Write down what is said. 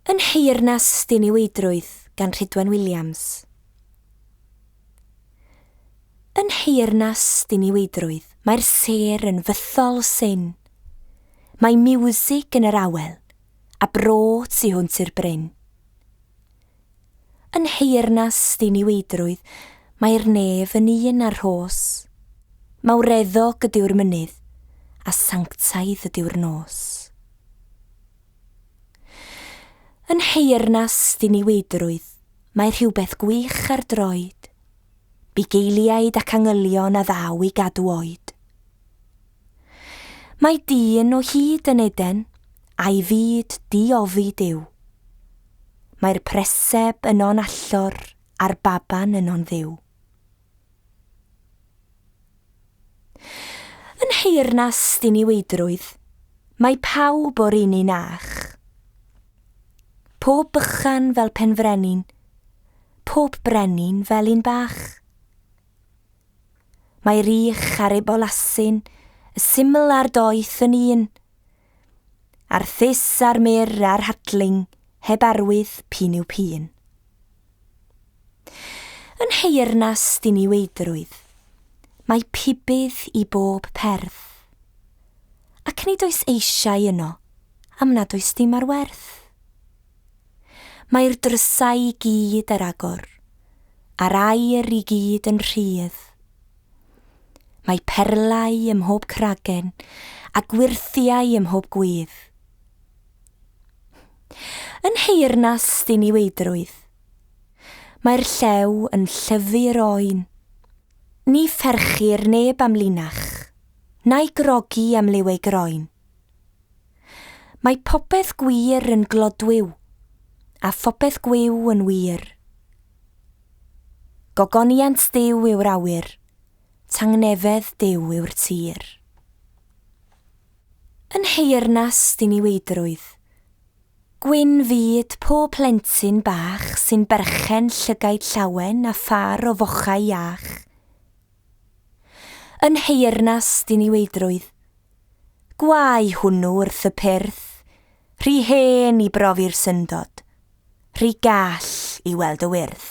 Yn Heyrnas Diniweidrwydd gan Rhydwen Williams. Yn Heyrnas Diniweidrwydd mae'r sêr yn fythol syn. Mae miwsig yn yr awel, a bro tu hwnt i'r bryn. Yn Heyrnas Diniweidrwydd mae'r nef yn un ar hos. Mawreddog ydyw'r mynydd, a sanctaidd ydyw'r nos. Yn Heyrnas Diniweidrwydd mae rhywbeth gwych ar droed, bugeiliaid ac angylion a ddaw i gadw oed. Mae dyn o hyd yn Eden, a'i fyd di-ofid yw. Mae'r preseb yno'n allor a'r baban yno'n dduw. Yn Heyrnas Diniweidrwydd mae pawb o'r un un ach. Pob bychan fel penfrenin, pob brenin fel un bach. Mae rych ar ei bolasyn, y syml a'r doeth yn un. A'r thys a'r myr a'r hatling, heb arwydd pin yw pin. Yn Heyrnas Diniweidrwydd, mae pibydd i bob perth. Ac nid oes eisiau yno, am nad oes dim ar werth. Mae'r drysau i gyd ar agor, a'r air i gyd yn rhydd. Mae perlau ym mhob cragen, a gwirthiau ym mhob gwydd. Yn Heyrnas Diniweidrwydd, mae'r llew yn llyfu'r oen. Ni pherchir neb am linach, na'i grogi am liw ei groen. Mae popeth gwir yn glodwyw, a phopeth gwyw yn wir. Gogoniant Duw yw'r awyr, tangnefedd Duw yw'r tir. Yn Heyrnas Diniweidrwydd, gwyn fyd pob plentyn bach sy'n berchen llygaid llawen a phar o fochau iach. Yn Heyrnas Diniweidrwydd, gwau hwnnw wrth y pyrth, rhy hen i brofi'r syndod, rhy gall i weld y wyrth.